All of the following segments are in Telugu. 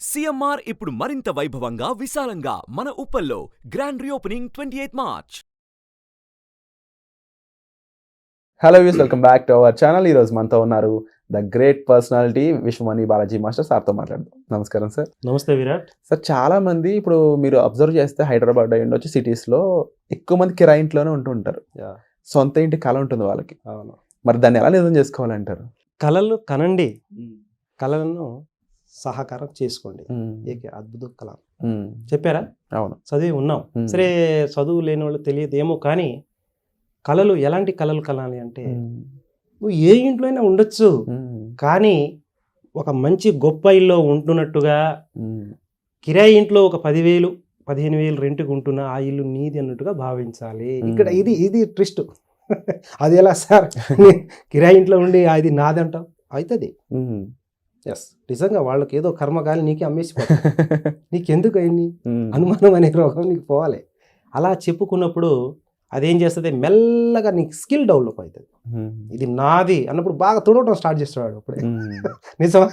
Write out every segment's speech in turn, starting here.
సీఎంఆర్ ఇప్పుడు మరింత వైభవంగా విశాలంగా మన ఉప్పల్లో grand reopening 28 March. Hello views, welcome back to our channel. ఈరోజు మనతో ఉన్నారు the great personality Vishwamani Balaji master. సార్తో మాట్లాడదాం. నమస్కారం సార్. నమస్తే విరాట్. సార్, చాలా మంది ఇప్పుడు మీరు అబ్జర్వ్ చేస్తే హైదరాబాద్ అయ్యి ఉండొచ్చు, సిటీస్లో ఎక్కువ మంది కిరాయి ఇంట్లోనే ఉంటుంటారు. సొంత ఇంటి కళ ఉంటుంది వాళ్ళకి. అవును. మరి దాన్ని ఎలా నిజం చేసుకోవాలంటారు? కళలు కనండి, కళలను సహకారం చేసుకోండి. ఏకే అద్భుత కళ చెప్పారా? అవును, చదివి ఉన్నాం. సరే, చదువు లేని వాళ్ళు తెలియదు ఏమో, కానీ కళలు ఎలాంటి కళలు కనాలి అంటే నువ్వు ఏ ఇంట్లో అయినా ఉండొచ్చు, కానీ ఒక మంచి గొప్ప ఇల్లు ఉంటున్నట్టుగా కిరాయి ఇంట్లో ఒక 10,000 15,000 రెంట్కి ఉంటున్న ఆ ఇల్లు నీది అన్నట్టుగా భావించాలి. ఇక్కడ ఇది ట్విస్ట్. అది ఎలా సార్, కిరాయి ఇంట్లో ఉండి అది నాది అంటావు? అవుతుంది. ఎస్, నిజంగా వాళ్ళకి ఏదో కర్మగాలి నీకే అమ్మేసిపోతుంది. నీకెందుకు అయింది అనుమానం అనే రోగం నీకు పోవాలి. అలా చెప్పుకున్నప్పుడు అదేం చేస్తుంది, మెల్లగా నీకు స్కిల్ డెవలప్ అవుతుంది. ఇది నాది అన్నప్పుడు బాగా తుడవటం స్టార్ట్ చేస్తున్నాడు అప్పుడే. నిజమా?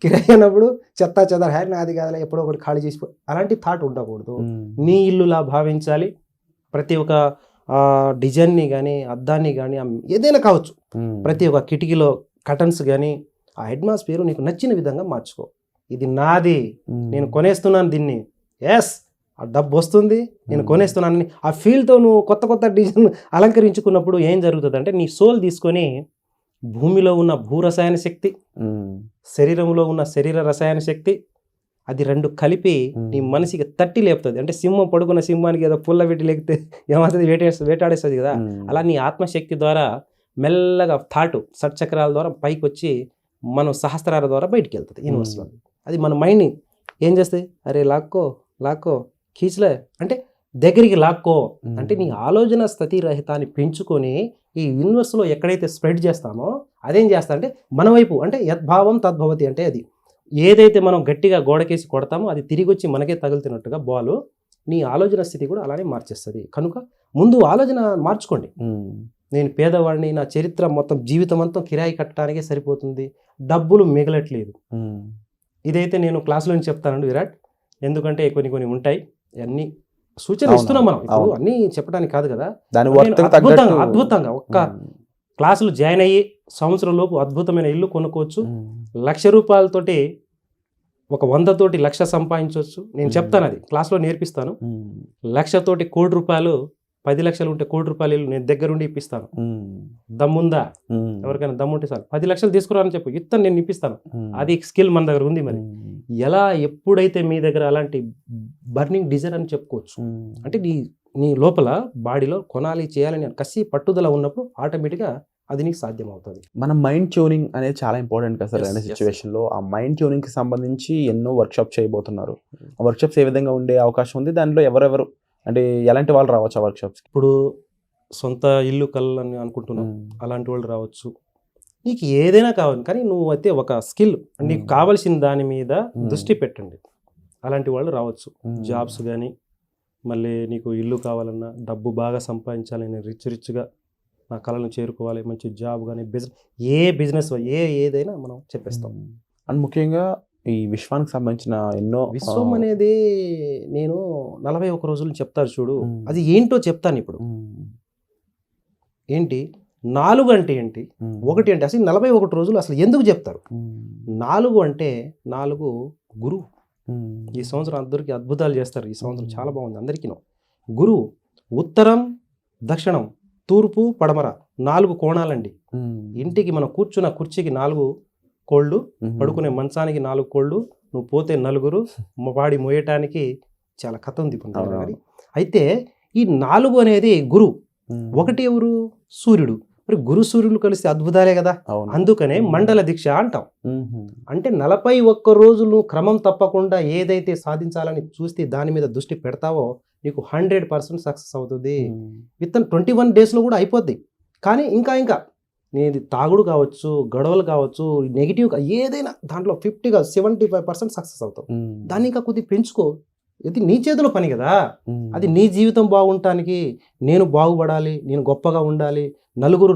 కిరాయి అన్నప్పుడు చెత్త చెదారు హ్యాడ్ నాది కాదా, ఎప్పుడో ఒకటి ఖాళీ చేసిపో, అలాంటి థాట్ ఉండకూడదు. నీ ఇల్లులా భావించాలి. ప్రతి ఒక్క డిజైన్ని కానీ అద్దాన్ని కానీ ఏదైనా కావచ్చు, ప్రతి ఒక్క కిటికీలో కటన్స్ కానీ ఆ అట్మాస్ఫియర్ నీకు నచ్చిన విధంగా మార్చుకో. ఇది నాది, నేను కొనేస్తున్నాను దీన్ని. ఎస్, ఆ డబ్బు వస్తుంది, నేను కొనేస్తున్నానని ఆ ఫీల్తో నువ్వు కొత్త కొత్త డిజైన్ అలంకరించుకున్నప్పుడు ఏం జరుగుతుంది అంటే, నీ సోల్ తీసుకొని భూమిలో ఉన్న భూరసాయన శక్తి, శరీరంలో ఉన్న శరీర రసాయన శక్తి, అది రెండు కలిపి నీ మనసుకి తట్టి లేపుతుంది. అంటే సింహం పడుకున్న సింహానికి ఏదో పుల్ల పెట్టి లేపితే ఏమవుతుంది, వేటాడేస్తుంది కదా. అలా నీ ఆత్మశక్తి ద్వారా మెల్లగా థాటు షట్చక్రాల ద్వారా పైకి వచ్చి మనం సహస్రాల ద్వారా బయటికి వెళ్తుంది యూనివర్స్లో. అది మన మైండ్ని ఏం చేస్తుంది, అరే లాక్కో లాక్కో కీచలే అంటే దగ్గరికి లాక్కో అంటే నీ ఆలోచన స్థితిరహితాన్ని పెంచుకొని ఈ యూనివర్స్లో ఎక్కడైతే స్ప్రెడ్ చేస్తామో అదేం చేస్తా అంటే మన వైపు, అంటే యద్భావం తద్భవతి. అంటే అది ఏదైతే మనం గట్టిగా గోడకేసి కొడతామో అది తిరిగి వచ్చి మనకే తగులుతున్నట్టుగా బాలు నీ ఆలోచన స్థితి కూడా అలానే మార్చేస్తుంది. కనుక ముందు ఆలోచన మార్చుకోండి. నేను పేదవాడిని, నా చరిత్ర మొత్తం జీవితం అంతా కిరాయి కట్టడానికే సరిపోతుంది, డబ్బులు మిగలట్లేదు. ఇదైతే నేను క్లాసులో చెప్తానండి విరాట్, ఎందుకంటే కొన్ని ఉంటాయి, అన్ని సూచనలు ఇస్తున్నాం మనం ఇప్పుడు, అన్నీ చెప్పడానికి కాదు కదా. అద్భుతంగా ఒక్క క్లాసులు జాయిన్ అయ్యి సంవత్సరం లోపు అద్భుతమైన ఇల్లు కొనుక్కోవచ్చు. 1,00,000 రూపాయలతోటి ఒక 100 తోటి 1,00,000 సంపాదించవచ్చు. నేను చెప్తాను, అది క్లాస్లో నేర్పిస్తాను. 1,00,000 తోటి 1,00,000 రూపాయలు, 10 లక్షలు ఉంటే 1,00,000 రూపాయలు ఇల్లు నేను దగ్గరుండి ఇప్పిస్తాను. దమ్ముందా? ఎవరికైనా దమ్ముంటే సార్ 10 లక్షలు తీసుకురాని చెప్పు, ఇస్తాను, నేను ఇప్పిస్తాను. అది స్కిల్ మన దగ్గర ఉంది. మరి ఎలా ఎప్పుడైతే మీ దగ్గర అలాంటి బర్నింగ్ డిజైర్ అని చెప్పుకోవచ్చు, అంటే నీ లోపల బాడీలో కొనాలి చేయాలని కసి పట్టుదల ఉన్నప్పుడు ఆటోమేటిక్గా అది నీకు సాధ్యం అవుతుంది. మన మైండ్ ట్యూనింగ్ అనేది చాలా ఇంపార్టెంట్ కదా సార్. అనే సిచ్యువేషన్లో ఆ మైండ్ ట్యూనింగ్కి సంబంధించి ఎన్నో వర్క్షాప్ చేయబోతున్నారు. ఆ వర్క్షాప్స్ ఏ విధంగా ఉండే అవకాశం ఉంది? దానిలో ఎవరెవరు అంటే ఎలాంటి వాళ్ళు రావచ్చు ఆ వర్క్షాప్స్? ఇప్పుడు సొంత ఇల్లు కళ్ళని అనుకుంటున్నావు, అలాంటి వాళ్ళు రావచ్చు. నీకు ఏదైనా కావాలి, కానీ నువ్వు అయితే ఒక స్కిల్, నీకు కావాల్సిన దాని మీద దృష్టి పెట్టండి, అలాంటి వాళ్ళు రావచ్చు. జాబ్స్ కానీ, మళ్ళీ నీకు ఇల్లు కావాలన్నా, డబ్బు బాగా సంపాదించాలని, రిచ్గా నా కళలను చేరుకోవాలి, మంచి జాబ్ కానీ, బిజినెస్ ఏదైనా మనం చెప్పేస్తాం. అండ్ ముఖ్యంగా ఈ విశ్వానికి సంబంధించిన ఎన్నో, విశ్వం అనేది నేను 41 రోజులు చెప్తారు చూడు, అది ఏంటో చెప్తాను ఇప్పుడు. ఏంటి 4 అంటే ఏంటి, 1 అంటే అసలు 41 రోజులు అసలు ఎందుకు చెప్తారు? 4 అంటే 4 గురువు. ఈ సంవత్సరం అందరికీ అద్భుతాలు చేస్తారు. ఈ సంవత్సరం చాలా బాగుంది అందరికీ. గురువు ఉత్తరం, దక్షిణం, తూర్పు, పడమర 4 కోణాలండి. ఇంటికి మనం కూర్చున్న కుర్చీకి 4 కోళ్ళు, పడుకునే మంచానికి 4 కోళ్ళు, నువ్వు పోతే 4, వాడి మోయటానికి చాలా కథ ఉంది. అయితే ఈ 4 అనేది గురువు. 1 ఎవరు? సూర్యుడు. మరి గురు సూర్యులు కలిసి అద్భుతాలే కదా. అందుకనే మండల దీక్ష అంటాం. అంటే 41 రోజులు క్రమం తప్పకుండా ఏదైతే సాధించాలని చూస్తే దాని మీద దృష్టి పెడతావో నీకు 100% సక్సెస్ అవుతుంది. విత్ 21 డేస్లో కూడా అయిపోద్ది. కానీ ఇంకా నీది తాగుడు కావచ్చు, గొడవలు కావచ్చు, నెగిటివ్ ఏదైనా దాంట్లో 50గా 75% సక్సెస్ అవుతావు. దాన్ని ఇంకా కొద్దిగా పెంచుకో. ఇది నీ చేతిలో పని కదా. అది నీ జీవితం బాగుండటానికి, నేను బాగుపడాలి, నేను గొప్పగా ఉండాలి, నలుగురు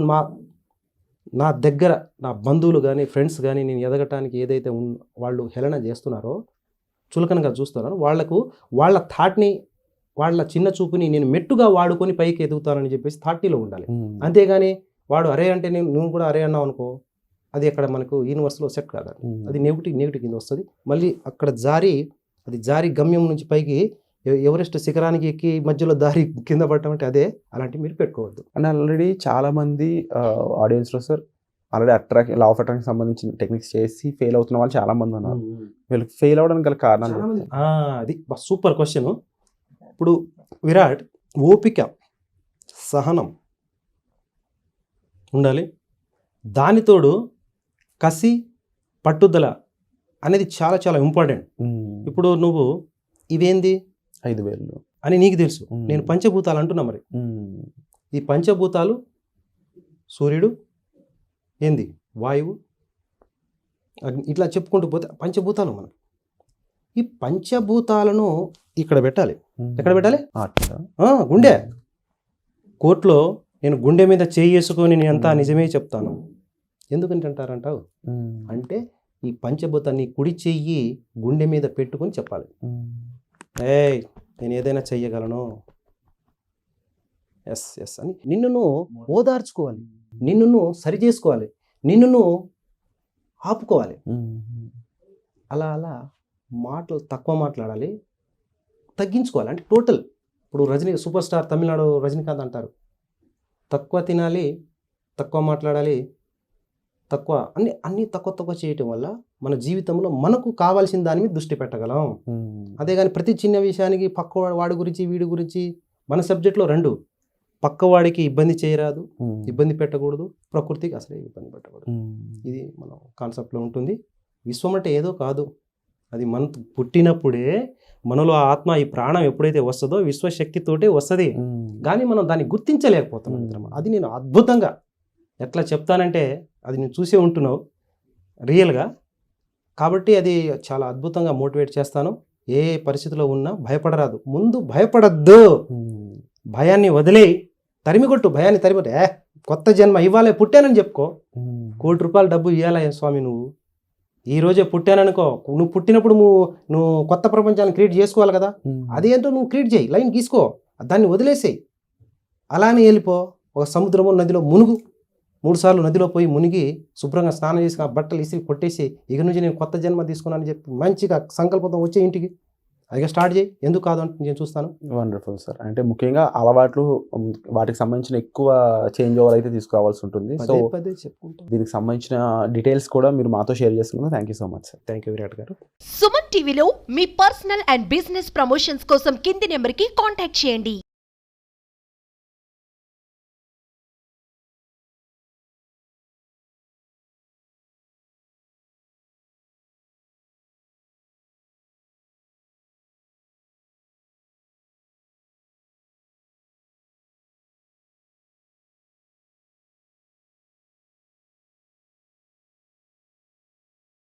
నా దగ్గర నా బంధువులు కానీ ఫ్రెండ్స్ కానీ నేను ఎదగటానికి ఏదైతే వాళ్ళు హేళన చేస్తున్నారో చులకనగా చూస్తున్నాను, వాళ్ళ థాట్ని, వాళ్ళ చిన్న చూపుని నేను మెట్టుగా వాడుకొని పైకి ఎదుగుతానని చెప్పేసి థాట్నీలో ఉండాలి. అంతేగాని వాడు అరే అంటే నువ్వు కూడా అరే అన్నావు అనుకో, అది అక్కడ మనకు యూనివర్స్లో సెట్ కాదు. అది నెగిటివ్ కింద వస్తుంది. మళ్ళీ అక్కడ జారి గమ్యం నుంచి పైకి ఎవరెస్ట్ శిఖరానికి ఎక్కి మధ్యలో దారి కింద పడటం అంటే అదే. అలాంటివి మీరు పెట్టుకోవద్దు. అండ్ ఆల్రెడీ చాలా మంది ఆడియన్స్లో sir already law of attraction సంబంధించిన టెక్నిక్స్ చేసి ఫెయిల్ అవుతున్న వాళ్ళు చాలా మంది ఉన్నారు. వీళ్ళకి ఫెయిల్ అవ్వడానికి గల కారణాలు అది సూపర్ క్వశ్చన్. ఇప్పుడు విరాట్, ఓపిక, సహనం ఉండాలి. దానితోడు కసి, పట్టుదల అనేది చాలా చాలా ఇంపార్టెంట్. ఇప్పుడు నువ్వు ఇవేంది 5,000 అని నీకు తెలుసు, నేను పంచభూతాలు అంటున్నా. మరి ఈ పంచభూతాలు సూర్యుడు, ఏంది వాయువు, అగ్ని, ఇట్లా చెప్పుకుంటూ పోతే పంచభూతాలు మనకి. ఈ పంచభూతాలను ఇక్కడ పెట్టాలి. ఎక్కడ పెట్టాలి? గుండె. కోర్టులో నేను గుండె మీద చేయి వేసుకొని నేను అంతా నిజమే చెప్తాను. ఎందుకంటే అంటారంటావు అంటే ఈ పంచభూతాన్ని కుడి చెయ్యి గుండె మీద పెట్టుకొని చెప్పాలి. నేను ఏదైనా చెయ్యగలను, ఎస్ అని నిన్ను ఓదార్చుకోవాలి, నిన్ను సరి చేసుకోవాలి, నిన్ను ఆపుకోవాలి. అలా మాటలు తక్కువ మాట్లాడాలి, తగ్గించుకోవాలి. అంటే టోటల్ ఇప్పుడు సూపర్ స్టార్ తమిళనాడు రజనీకాంత్ అంటారు, తక్కువ తినాలి, తక్కువ మాట్లాడాలి, తక్కువ అన్ని తక్కువ చేయటం వల్ల మన జీవితంలో మనకు కావాల్సిన దాని మీద దృష్టి పెట్టగలం. అదే కానీ ప్రతి చిన్న విషయానికి పక్క వాడి గురించి వీడి గురించి, మన సబ్జెక్ట్లో 2 పక్కవాడికి ఇబ్బంది చేయరాదు, ఇబ్బంది పెట్టకూడదు, ప్రకృతికి అసలే ఇబ్బంది పెట్టకూడదు. ఇది మన కాన్సెప్ట్లో ఉంటుంది. విశ్వం అంటే ఏదో కాదు, అది మన పుట్టినప్పుడే మనలో ఆ ఆత్మ, ఈ ప్రాణం ఎప్పుడైతే వస్తుందో విశ్వశక్తితోటే వస్తుంది. కానీ మనం దాన్ని గుర్తించలేకపోతున్నాం. అది నేను అద్భుతంగా ఎట్లా చెప్తానంటే అది నేను చూసే ఉంటున్నావు రియల్గా. కాబట్టి అది చాలా అద్భుతంగా మోటివేట్ చేస్తాను. ఏ పరిస్థితిలో ఉన్నా భయపడరాదు, ముందు భయపడద్దు, భయాన్ని వదిలేయి, తరిమికొట్టు, భయాన్ని తరిమికొట్టు. కొత్త జన్మ ఇవ్వాలే, పుట్టానని చెప్పుకో. ₹1 కోటి డబ్బు ఇవ్వాలా స్వామి, నువ్వు ఈ రోజే పుట్టాననుకో, నువ్వు పుట్టినప్పుడు నువ్వు కొత్త ప్రపంచాన్ని క్రియేట్ చేసుకోవాలి కదా, అదేంటో నువ్వు క్రియేట్ చేయి, లైన్ గీసుకో, దాన్ని వదిలేసేయి. అలానే వెళ్ళిపో, ఒక సముద్రము నదిలో మునుగు, 3 సార్లు నదిలో పోయి మునిగి శుభ్రంగా స్నానం చేసి ఆ బట్టలు ఇసిరి కొట్టేసి ఇక నుంచి నేను కొత్త జన్మ తీసుకున్నానని చెప్పి మంచిగా సంకల్పంతో వచ్చే ఇంటికి అదిగా స్టార్ట్ చేయి. ఎందుకు కాదు అంటే నేను చూస్తాను. Wonderful sir. అంటే ముఖ్యంగా అలవాట్లు, వాటికి సంబంధించిన ఎక్కువ చేంజ్ ఓవర్ అయితే తీసుకురావాల్సి ఉంటుంది. సో చెప్పుకుంటాం. దీనికి సంబంధించిన డీటెయిల్స్ కూడా మీరు మాతో షేర్ చేసుకున్నారు. Thank you so much sir. Thank you Virat గారు. సుమన్ టీవీలో మీ పర్సనల్ అండ్ బిజినెస్ ప్రమోషన్స్ కోసం కింది నెంబర్కి కాంటాక్ట్ చేయండి.